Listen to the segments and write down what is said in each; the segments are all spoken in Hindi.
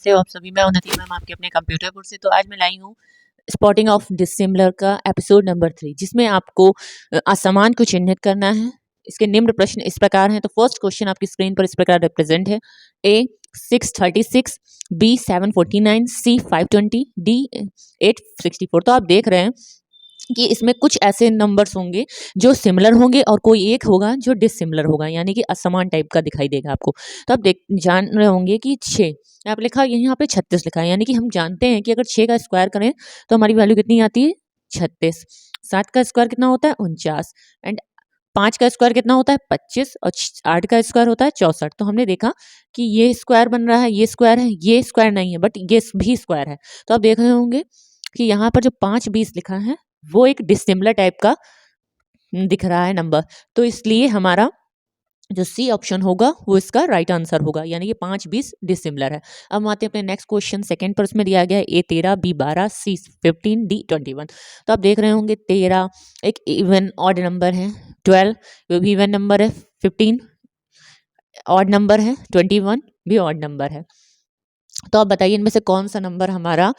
कैसे हो आप सभी। मैं उन्नति मैम आपके अपने कंप्यूटर पर से। तो आज मैं लाई हूँ स्पॉटिंग ऑफ डिसिमिलर का एपिसोड नंबर 3, जिसमें आपको असमान को चिन्हित करना है। इसके निम्न प्रश्न इस प्रकार हैं। तो फर्स्ट क्वेश्चन आपकी स्क्रीन पर इस प्रकार रिप्रेजेंट है। ए 636, बी 749, सी 520, डी 864। तो आप देख रहे हैं कि इसमें कुछ ऐसे नंबर्स होंगे जो सिमिलर होंगे और कोई एक होगा जो डिसिमिलर होगा, यानी कि असमान टाइप का दिखाई देगा आपको। तो आप देख जान रहे होंगे कि 6 यहाँ पे लिखा, यहाँ पे 36 लिखा है, यानी कि हम जानते हैं कि अगर 6 का स्क्वायर करें तो हमारी वैल्यू कितनी आती है 36। 7 का स्क्वायर कितना होता है 49, एंड 5 का स्क्वायर कितना होता है 25, और 8 का स्क्वायर होता है 64। तो हमने देखा कि ये स्क्वायर बन रहा है, ये स्क्वायर है, ये स्क्वायर नहीं है, बट ये भी स्क्वायर है। तो आप देख रहे होंगे कि यहाँ पर जो 5 20 लिखा है वो एक डिसिमिलर टाइप का दिख रहा है नंबर। तो इसलिए हमारा जो सी ऑप्शन होगा वो इसका राइट आंसर होगा, यानी कि 5 20 डिसिमिलर है। अब हम आते हैं अपने नेक्स्ट क्वेश्चन। सेकंड पर उसमें दिया गया है ए 13, बी 12, सी 15, डी 21। तो आप देख रहे होंगे 13 एक इवन ऑड नंबर है, 12 वो भी इवन नंबर है, 15 ऑड नंबर है, 21 भी ऑड नंबर है। तो आप बताइए इनमें से कौन सा नंबर हमारा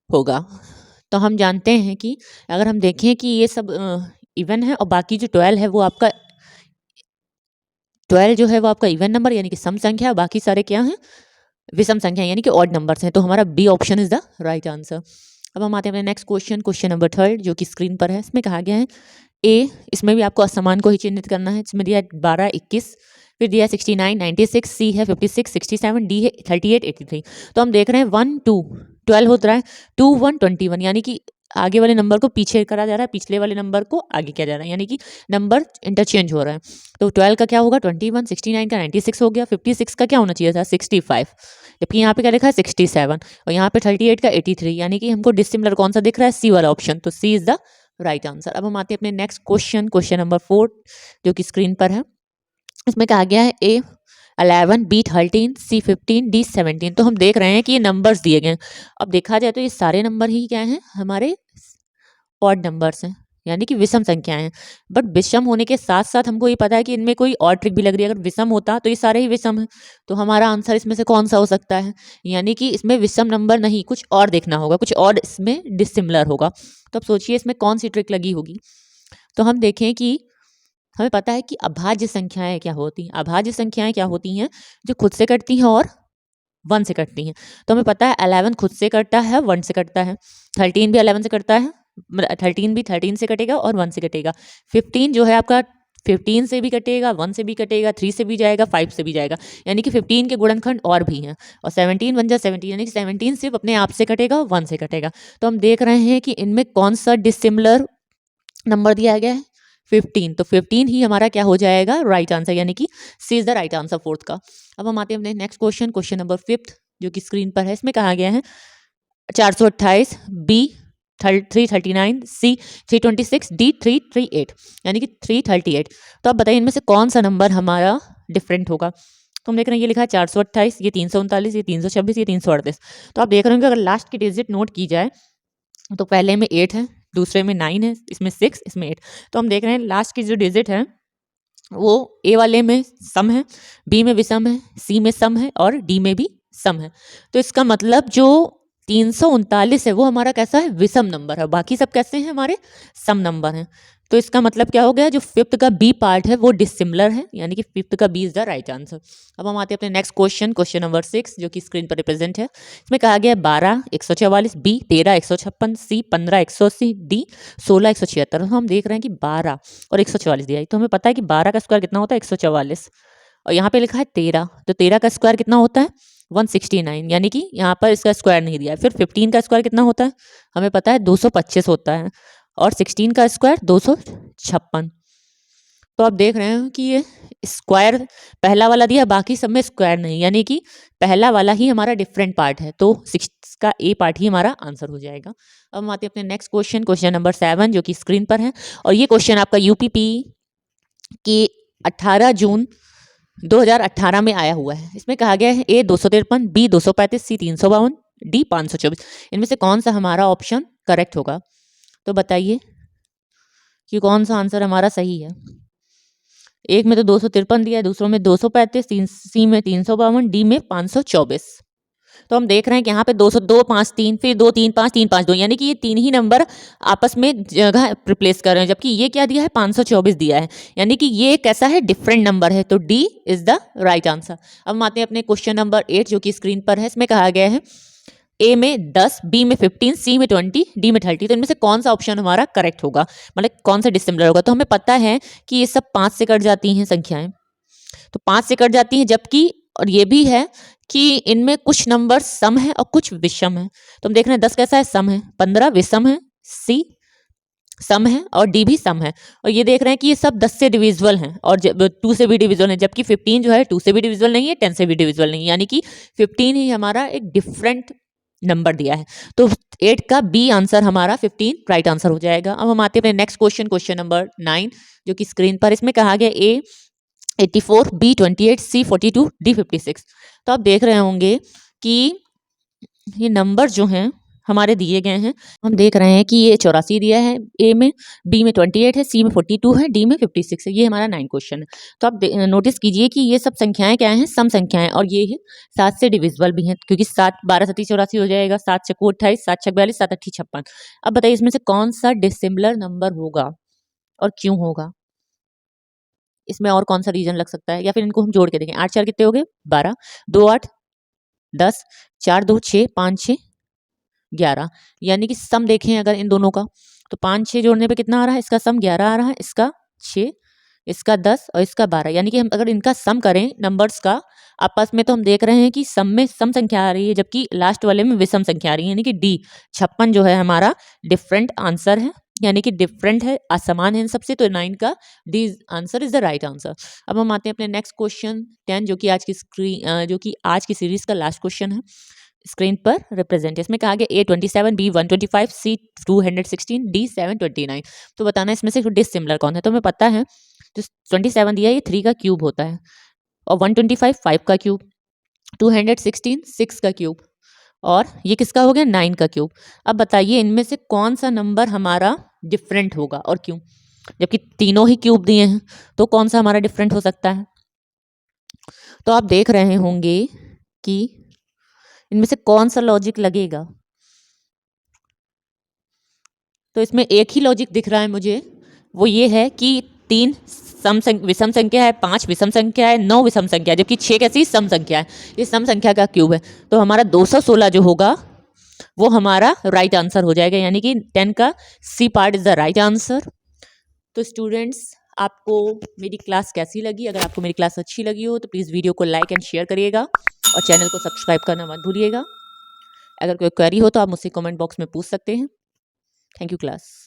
होगा। तो हम जानते हैं कि अगर हम देखें कि ये सब इवन है और बाकी जो 12 है वो आपका 12 जो है वो आपका इवन नंबर यानी कि सम संख्या है, बाकी सारे क्या हैं विषम संख्या यानी कि ऑड नंबर्स हैं। तो हमारा B option is the right answer. अब हम आते हैं अपने नेक्स्ट क्वेश्चन, क्वेश्चन नंबर 3 जो कि स्क्रीन पर है। इसमें कहा गया है ए, इसमें भी आपको असमान को ही चिन्हित करना है। इसमें दिया है 12 21, फिर दिया है 69 96, सी है 56 67, डी है 38 83। तो हम देख रहे हैं 1 2 12 होता है, 2 1 21, यानी कि आगे वाले नंबर को पीछे करा जा रहा है, पिछले वाले नंबर को आगे किया जा रहा है, यानी कि नंबर इंटरचेंज हो रहा है। तो 12 का क्या होगा 21, 69 का 96 हो गया, 56 का क्या होना चाहिए था 65, जबकि यहाँ पे क्या लिखा है 67, और यहाँ पे 38 का 83, यानी कि हमको डिसिमिलर कौन सा दिख रहा है सी वाला ऑप्शन। तो सी इज द राइट आंसर। अब हम आते हैं अपने नेक्स्ट क्वेश्चन, क्वेश्चन नंबर 4 जो कि स्क्रीन पर है। इसमें कहा गया है ए 11, बी 13, सी 15, डी 17। तो हम देख रहे हैं कि ये नंबर्स दिए गए हैं। अब देखा जाए तो ये सारे नंबर ही क्या हैं हमारे ऑड नंबर्स हैं, यानी कि विषम संख्याएं हैं। बट विषम होने के साथ साथ हमको ये पता है कि इनमें कोई और ट्रिक भी लग रही है। अगर विषम होता तो ये सारे ही विषम हैं, तो हमारा आंसर इसमें से कौन सा हो सकता है, यानी कि इसमें विषम नंबर नहीं कुछ और देखना होगा, कुछ और इसमें डिसिमिलर होगा। तो अब सोचिए इसमें कौन सी ट्रिक लगी होगी। तो हम देखें कि हमें पता है कि अभाज्य संख्याएं क्या होती हैं। अभाज्य संख्याएं क्या होती हैं जो खुद से कटती हैं और 1 से कटती हैं। तो हमें पता है 11 खुद से कटता है 1 से कटता है, 13 भी 11 से कटता है, 13 भी 13 से कटेगा और 1 से कटेगा, 15 जो है आपका 15 से भी कटेगा, 1 से भी कटेगा, 3 से भी जाएगा, 5 से भी जाएगा, यानी कि 15 के गुणनखंड और भी हैं, और 17 बन जाए 17, यानी कि 17 सिर्फ अपने आप से कटेगा और 1 से कटेगा। तो हम देख रहे हैं कि इनमें कौन सा डिसिमिलर नंबर दिया गया है 15। तो 15 ही हमारा क्या हो जाएगा राइट आंसर, यानी कि C is the right answer fourth का। अब हम आते हैं अपने नेक्स्ट क्वेश्चन, क्वेश्चन नंबर 5 जो कि स्क्रीन पर है। इसमें कहा गया है 428, बी 339, सी 326, डी 338, यानी कि 338। तो आप बताइए इनमें से कौन सा नंबर हमारा डिफरेंट होगा। तो हम देख रहे हैं ये लिखा है 428, ये 339, ये 326, ये 338। तो आप देख रहे होंगे अगर लास्ट की डिजिट नोट की जाए तो पहले में 8 है, दूसरे में 9 है, इसमें 6, इसमें 8। तो हम देख रहे हैं लास्ट की जो डिजिट है वो ए वाले में सम है, बी में विषम है, सी में सम है और डी में भी सम है। तो इसका मतलब जो 339 है वो हमारा कैसा है विषम नंबर है, बाकी सब कैसे हैं हमारे सम नंबर हैं। तो इसका मतलब क्या हो गया जो 5th का बी पार्ट है वो डिसिमिलर है, यानी कि 5th का B is the right answer. अब हम आते हैं अपने नेक्स्ट क्वेश्चन, क्वेश्चन नंबर 6 जो कि स्क्रीन पर रिप्रेजेंट है। इसमें कहा गया 12 144, बी 13 156, सी 15 180, डी 16 176। हम देख रहे हैं कि 12 और 144 दिया है, तो हमें पता है कि 12 का स्क्वायर कितना होता है 144, और यहाँ पे लिखा है 13, तो 13 का स्क्वायर कितना होता है 169, यानी कि यहाँ पर इसका स्क्वायर नहीं दिया है। फिर 15 का स्क्वायर कितना होता है हमें पता है 225 होता है, और 16 का स्क्वायर 256। तो आप देख रहे हैं कि ये स्क्वायर पहला वाला दिया, बाकी सब में स्क्वायर नहीं, यानी कि पहला वाला ही हमारा डिफरेंट पार्ट है, तो 6 का ए पार्ट ही हमारा आंसर हो जाएगा। अब हम आते हैं अपने नेक्स्ट क्वेश्चन, क्वेश्चन नंबर 7 जो कि स्क्रीन पर है, और ये क्वेश्चन आपका यूपीपी की 18 जून 2018 में आया हुआ है। इसमें कहा गया है ए 253, बी 235, सी 352, डी 524। इनमें से कौन सा हमारा ऑप्शन करेक्ट होगा। तो बताइए कि कौन सा आंसर हमारा सही है। एक में तो 253 दिया है, दूसरों में 235, सी में 352, डी में 524। तो हम देख रहे हैं कि यहाँ पे 202 5 3 फिर 2 3 5 3 5 2 यानी कि ये तीन ही नंबर आपस में जगह रिप्लेस कर रहे हैं, जबकि ये क्या दिया है 524 दिया है, यानी कि ये कैसा है डिफरेंट नंबर है। तो D is the right answer. अब हम आते हैं अपने क्वेश्चन नंबर 8 जो कि स्क्रीन पर है। इसमें कहा गया है ए में 10, बी में 15, सी में 20, डी में 30। तो इनमें से कौन सा ऑप्शन हमारा करेक्ट होगा, मतलब कौन सा डिसिमिलर होगा। तो हमें पता है कि ये सब 5 से कट जाती हैं संख्याएं, तो 5 से कट जाती हैं, जबकि और ये भी है कि इनमें कुछ नंबर सम है और कुछ विषम है। तो हम देख रहे हैं 10 कैसा है, सम है, 15 विषम है, सी सम है और डी भी सम है। और ये देख रहे हैं कि ये सब 10 से डिविजिबल हैं और 2 से भी डिविजिबल है, जबकि 15 जो है 2 से भी डिविजिबल नहीं है, 10 से भी डिविजिबल नहीं है, यानी कि 15 ही हमारा एक डिफरेंट नंबर दिया है। तो 8 का बी आंसर हमारा 15 राइट आंसर हो जाएगा। अब हम आते हैं नेक्स्ट क्वेश्चन, क्वेश्चन नंबर 9 जो कि स्क्रीन पर। इसमें कहा गया ए 84, बी 28, सी 42, डी 56। तो आप देख रहे होंगे कि ये नंबर जो हैं हमारे दिए गए हैं। हम देख रहे हैं कि ये 84 दिया है ए में, बी में 28 है, सी में 42 है, डी में 56 है। ये हमारा 9 क्वेश्चन है। तो आप नोटिस कीजिए कि ये सब संख्याएं क्या हैं, सम संख्याएं, और ये 7 से डिविजिबल भी हैं, क्योंकि 7 12 7 84 हो जाएगा, 7 चक्कू 28, 7 छक 42, 7 अट्ठी 56। अब बताइए इसमें से कौन सा डिसिमिलर नंबर होगा और क्यों होगा, इसमें और कौन सा रीजन लग सकता है, या फिर इनको हम जोड़ के देखें। 8 4 कितने हो गए 12, 2 8 10, 4 2 6, 5 6 11, यानी कि सम देखें अगर इन दोनों का, तो 5 6 जोड़ने पे कितना आ रहा है, इसका सम 11 आ रहा है, इसका 6, इसका 10 और इसका 12, यानी कि हम अगर इनका सम करें नंबर्स का आपस में, तो हम देख रहे हैं कि सम में सम संख्या आ रही है, जबकि लास्ट वाले में विषम संख्या आ रही है, यानी कि डी 56 जो है हमारा डिफरेंट आंसर है, यानी कि डिफरेंट है, असमान है इन सबसे। तो 9 का D answer is the right answer. अब हम आते हैं अपने नेक्स्ट क्वेश्चन 10 जो कि आज की सीरीज का लास्ट क्वेश्चन है। स्क्रीन पर रिप्रेजेंट, इसमें कहा गया ए 27, बी 125, सी 216, डी 729। तो बताना इसमें से डिसिमिलर कौन है। तो हमें पता है जो 27 दिया है ये 3 का क्यूब होता है, और 125 5 का क्यूब, 216 6 का क्यूब, और ये किसका हो गया 9 का क्यूब। अब बताइए इनमें से कौन सा नंबर हमारा डिफरेंट होगा और क्यों, जबकि तीनों ही क्यूब दिए हैं, तो कौन सा हमारा डिफरेंट हो सकता है। तो आप देख रहे होंगे कि इनमें से कौन सा लॉजिक लगेगा। तो इसमें एक ही लॉजिक दिख रहा है मुझे, वो ये है कि 3 विषम संख्या है, 5 विषम संख्या है, 9 विषम संख्या है, जबकि 6 कैसी सम संख्या है, ये सम संख्या का क्यूब है। तो हमारा 216 जो होगा वो हमारा राइट आंसर हो जाएगा, यानी कि 10 का C part is the right answer. तो स्टूडेंट्स आपको मेरी क्लास कैसी लगी, अगर आपको मेरी क्लास अच्छी लगी हो तो प्लीज़ वीडियो को लाइक एंड शेयर करिएगा और चैनल को सब्सक्राइब करना मत भूलिएगा। अगर कोई क्वेरी हो तो आप मुझसे कमेंट बॉक्स में पूछ सकते हैं। Thank you class.